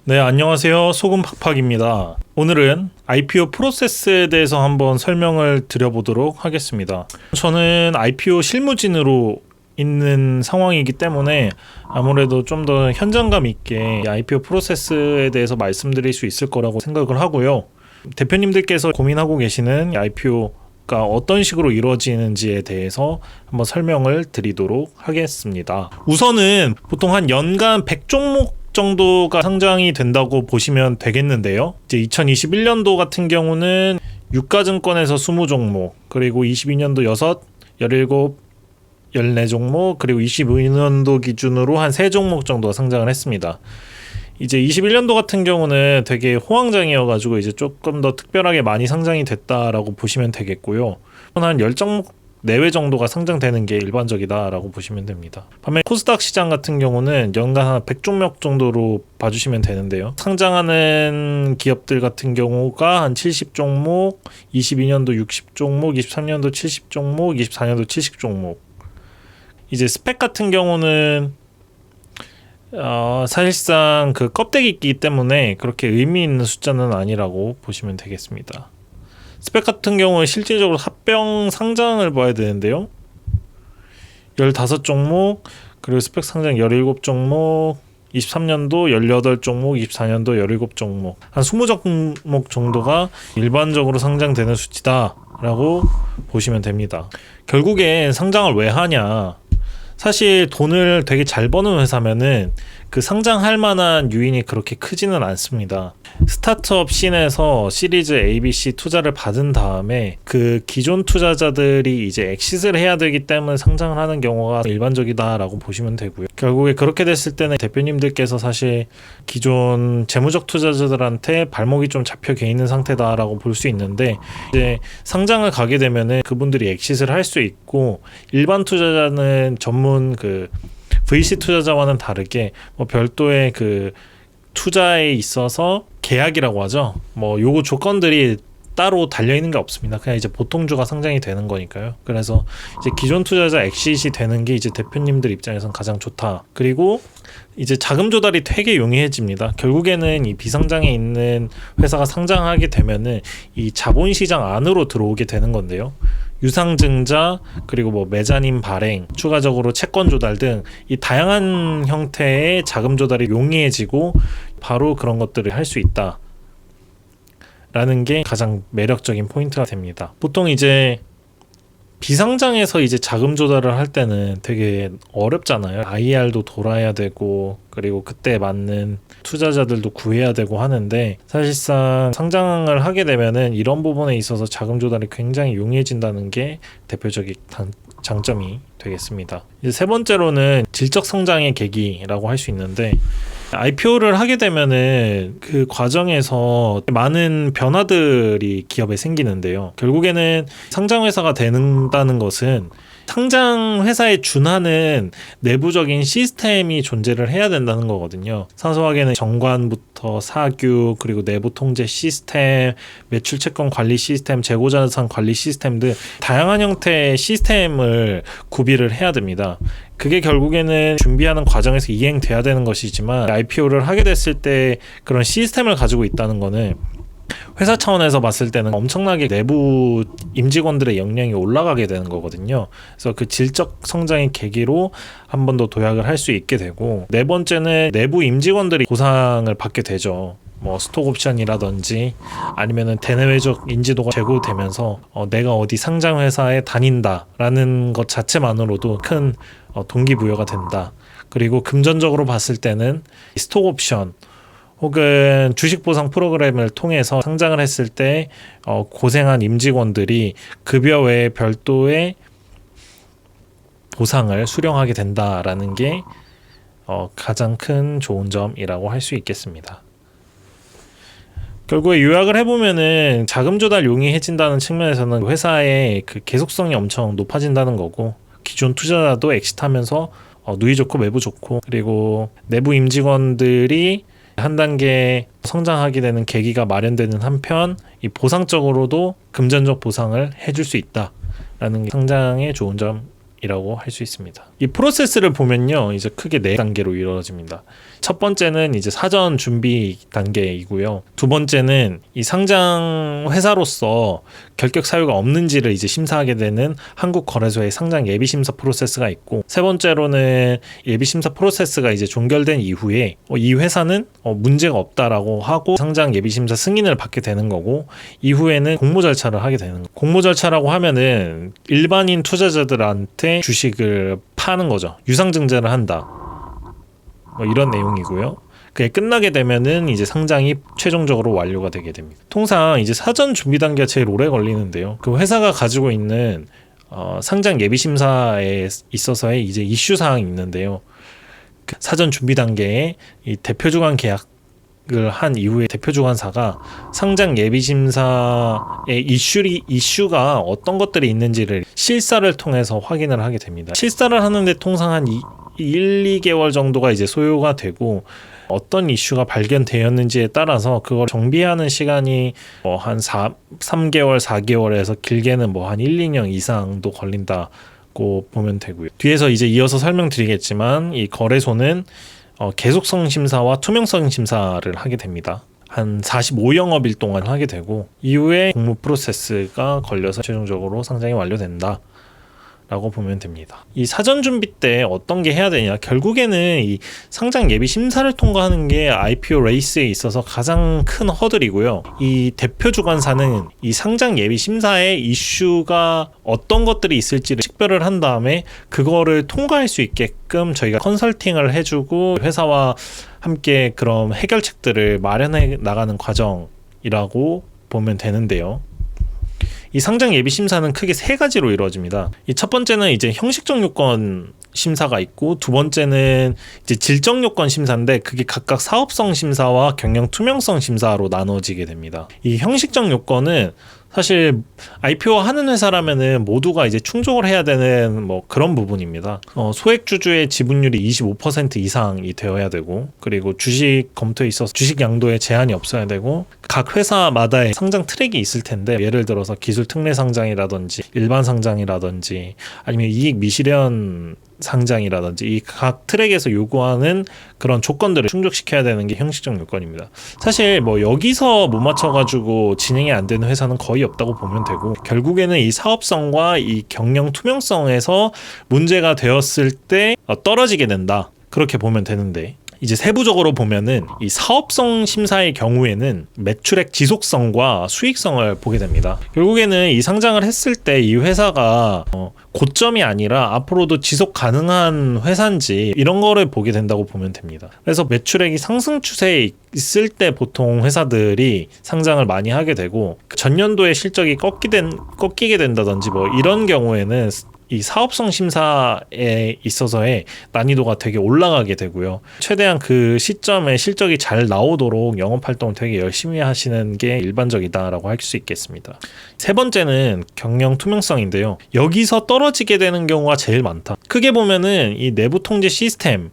네, 안녕하세요. 소금팍팍입니다. 오늘은 IPO 프로세스에 대해서 한번 설명을 드려보도록 하겠습니다. 저는 IPO 실무진으로 있는 상황이기 때문에 아무래도 좀 더 현장감 있게 IPO 프로세스에 대해서 말씀드릴 수 있을 거라고 생각을 하고요. 대표님들께서 고민하고 계시는 IPO가 어떤 식으로 이루어지는지에 대해서 한번 설명을 드리도록 하겠습니다. 우선은 보통 한 연간 100종목 정도가 상장이 된다고 보시면 되겠는데요. 이제 2021년도 같은 경우는 유가증권에서 20종목, 그리고 22년도 6, 17, 14종목, 그리고 25년도 기준으로 한 3종목 정도가 상장을 했습니다. 이제 21년도 같은 경우는 되게 호황장이어가지고 이제 조금 더 특별하게 많이 상장이 됐다라고 보시면 되겠고요. 한 10종목 내외 정도가 상장되는 게 일반적이다라고 보시면 됩니다. 반면 코스닥 시장 같은 경우는 연간 한 100종목 정도로 봐주시면 되는데요. 상장하는 기업들 같은 경우가 한 70종목, 22년도 60종목, 23년도 70종목, 24년도 70종목. 이제 스펙 같은 경우는 사실상 그 껍데기이기 때문에 그렇게 의미 있는 숫자는 아니라고 보시면 되겠습니다. 스펙 같은 경우는 실질적으로 합병 상장을 봐야 되는데요. 15종목, 그리고 스펙 상장 17종목, 23년도 18종목, 24년도 17종목, 한 20종목 정도가 일반적으로 상장되는 수치다라고 보시면 됩니다. 결국엔 상장을 왜 하냐? 사실 돈을 되게 잘 버는 회사면은 그 상장할 만한 유인이 그렇게 크지는 않습니다. 스타트업 씬에서 시리즈 A, B, C 투자를 받은 다음에 그 기존 투자자들이 이제 엑시트를 해야 되기 때문에 상장을 하는 경우가 일반적이다라고 보시면 되고요. 결국에 그렇게 됐을 때는 대표님들께서 사실 기존 재무적 투자자들한테 발목이 좀 잡혀 있는 상태다라고 볼 수 있는데, 이제 상장을 가게 되면은 그분들이 엑시트를 할 수 있고, 일반 투자자는 전문 그 VC 투자자와는 다르게 별도의 그 투자에 있어서 계약이라고 하죠. 요거 조건들이 따로 달려 있는 게 없습니다. 그냥 이제 보통주가 상장이 되는 거니까요. 그래서 이제 기존 투자자 엑시트이 되는 게 이제 대표님들 입장에서는 가장 좋다. 그리고 이제 자금 조달이 되게 용이해집니다. 결국에는 이 비상장에 있는 회사가 상장하게 되면은 이 자본시장 안으로 들어오게 되는 건데요. 유상증자, 그리고 메자닌 발행, 추가적으로 채권 조달 등 이 다양한 형태의 자금 조달이 용이해지고 바로 그런 것들을 할 수 있다 라는 게 가장 매력적인 포인트가 됩니다. 보통 이제 비상장에서 이제 자금 조달을 할 때는 되게 어렵잖아요. IR도 돌아야 되고, 그리고 그때 맞는 투자자들도 구해야 되고 하는데, 사실상 상장을 하게 되면은 이런 부분에 있어서 자금 조달이 굉장히 용이해진다는 게 대표적인 장점이 되겠습니다. 이제 세 번째로는 질적 성장의 계기라고 할 수 있는데, IPO를 하게 되면은 그 과정에서 많은 변화들이 기업에 생기는데요. 결국에는 상장 회사가 된다는 것은 상장 회사에 준하는 내부적인 시스템이 존재를 해야 된다는 거거든요. 사소하게는 정관부터 사규, 그리고 내부 통제 시스템, 매출 채권 관리 시스템, 재고자산 관리 시스템 등 다양한 형태의 시스템을 구비를 해야 됩니다. 그게 결국에는 준비하는 과정에서 이행돼야 되는 것이지만, IPO를 하게 됐을 때 그런 시스템을 가지고 있다는 거는 회사 차원에서 봤을 때는 엄청나게 내부 임직원들의 역량이 올라가게 되는 거거든요. 그래서 그 질적 성장의 계기로 한 번 더 도약을 할 수 있게 되고, 네 번째는 내부 임직원들이 보상을 받게 되죠. 스톡 옵션이라든지 아니면은 대내외적 인지도가 제고되면서 내가 어디 상장 회사에 다닌다라는 것 자체만으로도 큰 동기부여가 된다. 그리고 금전적으로 봤을 때는 스톡 옵션 혹은 주식 보상 프로그램을 통해서 상장을 했을 때 고생한 임직원들이 급여 외에 별도의 보상을 수령하게 된다라는 게 가장 큰 좋은 점이라고 할 수 있겠습니다. 결국에 요약을 해보면은 자금 조달 용이해진다는 측면에서는 회사의 그 계속성이 엄청 높아진다는 거고, 기존 투자자도 엑시트하면서 누이 좋고 매부 좋고, 그리고 내부 임직원들이 한 단계 성장하게 되는 계기가 마련되는 한편, 이 보상적으로도 금전적 보상을 해줄 수 있다라는 게 상장의 좋은 점이라고 할 수 있습니다. 이 프로세스를 보면요, 이제 크게 4단계로 이루어집니다. 첫 번째는 이제 사전 준비 단계이고요. 두 번째는 이 상장 회사로서 결격 사유가 없는지를 이제 심사하게 되는 한국거래소의 상장 예비 심사 프로세스가 있고, 세 번째로는 예비 심사 프로세스가 이제 종결된 이후에 이 회사는 문제가 없다라고 하고 상장 예비 심사 승인을 받게 되는 거고, 이후에는 공모 절차를 하게 되는 거예요. 공모 절차라고 하면은 일반인 투자자들한테 주식을 파는 거죠. 유상증자를 한다. 이런 내용이고요. 그게 끝나게 되면은 이제 상장이 최종적으로 완료가 되게 됩니다. 통상 이제 사전 준비 단계가 제일 오래 걸리는데요. 그 회사가 가지고 있는 상장 예비 심사에 있어서의 이제 이슈 사항이 있는데요. 그 사전 준비 단계에 이 대표 주관 계약을 한 이후에 대표 주관사가 상장 예비 심사의 이슈가 어떤 것들이 있는지를 실사를 통해서 확인을 하게 됩니다. 실사를 하는데 통상 한 1-2개월 정도가 이제 소요가 되고, 어떤 이슈가 발견되었는지에 따라서 그걸 정비하는 시간이 한 3개월, 4개월에서 길게는 한 1-2년 이상도 걸린다고 보면 되고요. 뒤에서 이제 이어서 설명드리겠지만 이 거래소는 계속성 심사와 투명성 심사를 하게 됩니다. 한 45영업일 동안 하게 되고, 이후에 공모 프로세스가 걸려서 최종적으로 상장이 완료된다 라고 보면 됩니다. 이 사전 준비 때 어떤 게 해야 되냐, 결국에는 이 상장 예비 심사를 통과하는 게 IPO 레이스에 있어서 가장 큰 허들이고요. 이 대표 주관사는 이 상장 예비 심사에 이슈가 어떤 것들이 있을지를 식별을 한 다음에 그거를 통과할 수 있게끔 저희가 컨설팅을 해주고 회사와 함께 그런 해결책들을 마련해 나가는 과정이라고 보면 되는데요. 이 상장 예비 심사는 크게 세 가지로 이루어집니다. 이 첫 번째는 이제 형식적 요건 심사가 있고, 두 번째는 이제 질적 요건 심사인데 그게 각각 사업성 심사와 경영 투명성 심사로 나눠지게 됩니다. 이 형식적 요건은 사실 IPO 하는 회사라면은 모두가 이제 충족을 해야 되는 그런 부분입니다. 소액주주의 지분율이 25% 이상이 되어야 되고, 그리고 주식 검토에 있어서 주식 양도에 제한이 없어야 되고, 각 회사마다의 상장 트랙이 있을 텐데, 예를 들어서 기술 특례 상장이라든지 일반 상장이라든지 아니면 이익 미실현 상장이라든지 이 각 트랙에서 요구하는 그런 조건들을 충족시켜야 되는 게 형식적 요건입니다. 사실 여기서 못 맞춰가지고 진행이 안 되는 회사는 거의 없다고 보면 되고, 결국에는 이 사업성과 이 경영 투명성에서 문제가 되었을 때 떨어지게 된다, 그렇게 보면 되는데, 이제 세부적으로 보면은 이 사업성 심사의 경우에는 매출액 지속성과 수익성을 보게 됩니다. 결국에는 이 상장을 했을 때 이 회사가 고점이 아니라 앞으로도 지속 가능한 회사인지 이런 거를 보게 된다고 보면 됩니다. 그래서 매출액이 상승 추세에 있을 때 보통 회사들이 상장을 많이 하게 되고, 전년도에 실적이 꺾이게 된다든지 이런 경우에는 이 사업성 심사에 있어서의 난이도가 되게 올라가게 되고요. 최대한 그 시점에 실적이 잘 나오도록 영업활동을 되게 열심히 하시는 게 일반적이다라고 할 수 있겠습니다. 세 번째는 경영 투명성인데요. 여기서 떨어지게 되는 경우가 제일 많다. 크게 보면은 이 내부 통제 시스템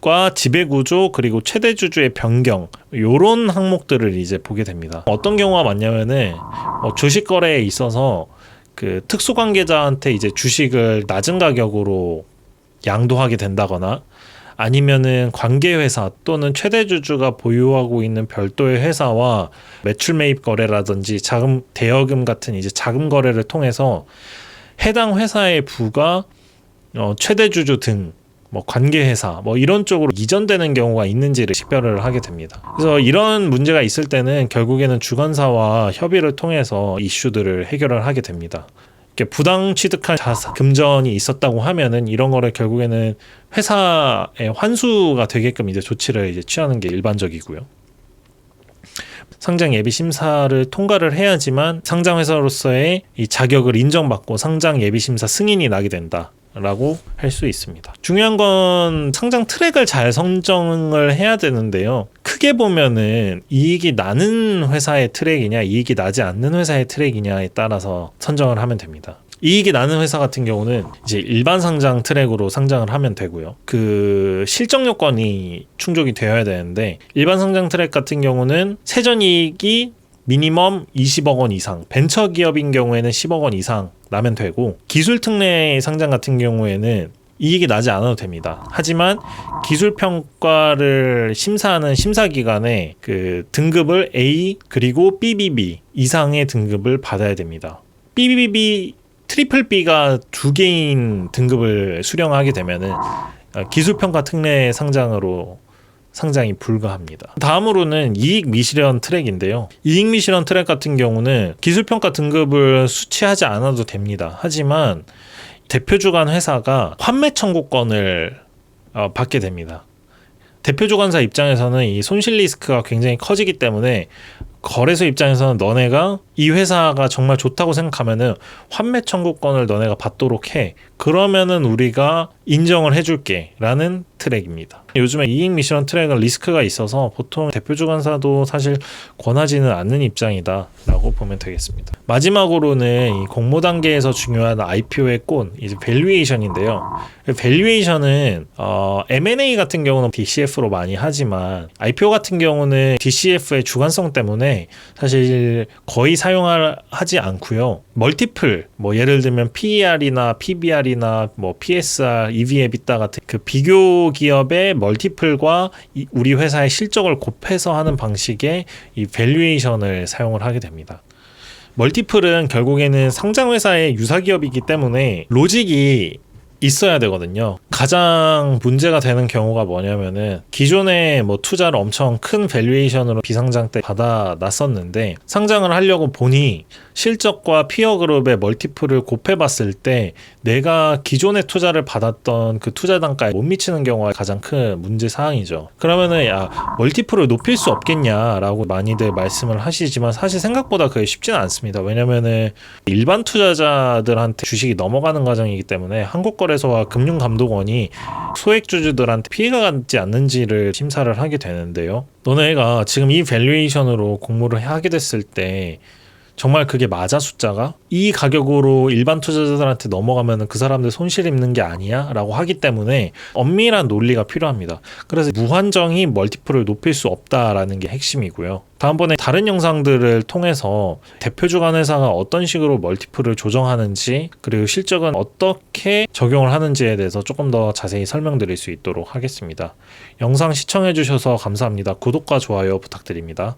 과 지배구조, 그리고 최대 주주의 변경, 요런 항목들을 이제 보게 됩니다. 어떤 경우가 많냐면은 주식 거래에 있어서 그 특수관계자한테 이제 주식을 낮은 가격으로 양도하게 된다거나, 아니면은 관계회사 또는 최대주주가 보유하고 있는 별도의 회사와 매출 매입 거래라든지 자금 대여금 같은 이제 자금 거래를 통해서 해당 회사의 부가 최대주주 등 관계회사 이런 쪽으로 이전되는 경우가 있는지를 식별을 하게 됩니다. 그래서 이런 문제가 있을 때는 결국에는 주관사와 협의를 통해서 이슈들을 해결을 하게 됩니다. 부당 취득한 금전이 있었다고 하면은 이런 거를 결국에는 회사의 환수가 되게끔 이제 조치를 이제 취하는 게 일반적이고요. 상장 예비 심사를 통과를 해야지만 상장 회사로서의 이 자격을 인정받고 상장 예비 심사 승인이 나게 된다 라고 할 수 있습니다. 중요한 건 상장 트랙을 잘 선정을 해야 되는데요. 크게 보면은 이익이 나는 회사의 트랙이냐 이익이 나지 않는 회사의 트랙이냐에 따라서 선정을 하면 됩니다. 이익이 나는 회사 같은 경우는 이제 일반 상장 트랙으로 상장을 하면 되고요. 그 실적 요건이 충족이 되어야 되는데, 일반 상장 트랙 같은 경우는 세전이익이 미니멈 20억 원 이상, 벤처 기업인 경우에는 10억 원 이상 나면 되고, 기술 특례 상장 같은 경우에는 이익이 나지 않아도 됩니다. 하지만 기술평가를 심사하는 심사기관의 그 등급을 A 그리고 BBB 이상의 등급을 받아야 됩니다. BBB, 트리플 B가 두 개인 등급을 수령하게 되면은 기술평가 특례 상장으로 상장이 불가합니다. 다음으로는 이익 미실현 트랙인데요. 이익 미실현 트랙 같은 경우는 기술평가 등급을 수취하지 않아도 됩니다. 하지만 대표 주관 회사가 환매 청구권을 받게 됩니다. 대표 주관사 입장에서는 이 손실 리스크가 굉장히 커지기 때문에 거래소 입장에서는 너네가 이 회사가 정말 좋다고 생각하면은 환매 청구권을 너네가 받도록 해. 그러면은 우리가 인정을 해줄게 라는 트랙입니다. 요즘에 이익 미실현 트랙은 리스크가 있어서 보통 대표 주관사도 사실 권하지는 않는 입장이다 라고 보면 되겠습니다. 마지막으로는 이 공모 단계에서 중요한 IPO의 꽃, 이제 밸류에이션인데요. 밸류에이션은 M&A 같은 경우는 DCF로 많이 하지만 IPO 같은 경우는 DCF의 주관성 때문에 사실 거의 사용하지 않고요. 멀티플, 뭐 예를 들면 PER이나 PBR이나 뭐 PSR, EV/EBITDA 같은 그 비교 기업의 멀티플과 우리 회사의 실적을 곱해서 하는 방식의 이 밸류에이션을 사용을 하게 됩니다. 멀티플은 결국에는 상장 회사의 유사 기업이기 때문에 로직이 있어야 되거든요. 가장 문제가 되는 경우가 뭐냐면은 기존에 뭐 투자를 엄청 큰 밸류에이션으로 비상장 때 받아놨었는데 상장을 하려고 보니 실적과 피어 그룹의 멀티플을 곱해봤을 때 내가 기존에 투자를 받았던 그 투자 단가에 못 미치는 경우가 가장 큰 문제 사항이죠. 그러면은 야 멀티플을 높일 수 없겠냐라고 많이들 말씀을 하시지만 사실 생각보다 그게 쉽지는 않습니다. 왜냐면은 일반 투자자들한테 주식이 넘어가는 과정이기 때문에 한국거래소와 금융감독원이 소액주주들한테 피해가 가지 않는지를 심사를 하게 되는데요. 너네가 지금 이 밸류에이션으로 공모를 하게 됐을 때 정말 그게 맞아 숫자가? 이 가격으로 일반 투자자들한테 넘어가면 그 사람들 손실 입는 게 아니야? 라고 하기 때문에 엄밀한 논리가 필요합니다. 그래서 무한정히 멀티플을 높일 수 없다라는 게 핵심이고요. 다음번에 다른 영상들을 통해서 대표 주관 회사가 어떤 식으로 멀티플을 조정하는지 그리고 실적은 어떻게 적용을 하는지에 대해서 조금 더 자세히 설명드릴 수 있도록 하겠습니다. 영상 시청해 주셔서 감사합니다. 구독과 좋아요 부탁드립니다.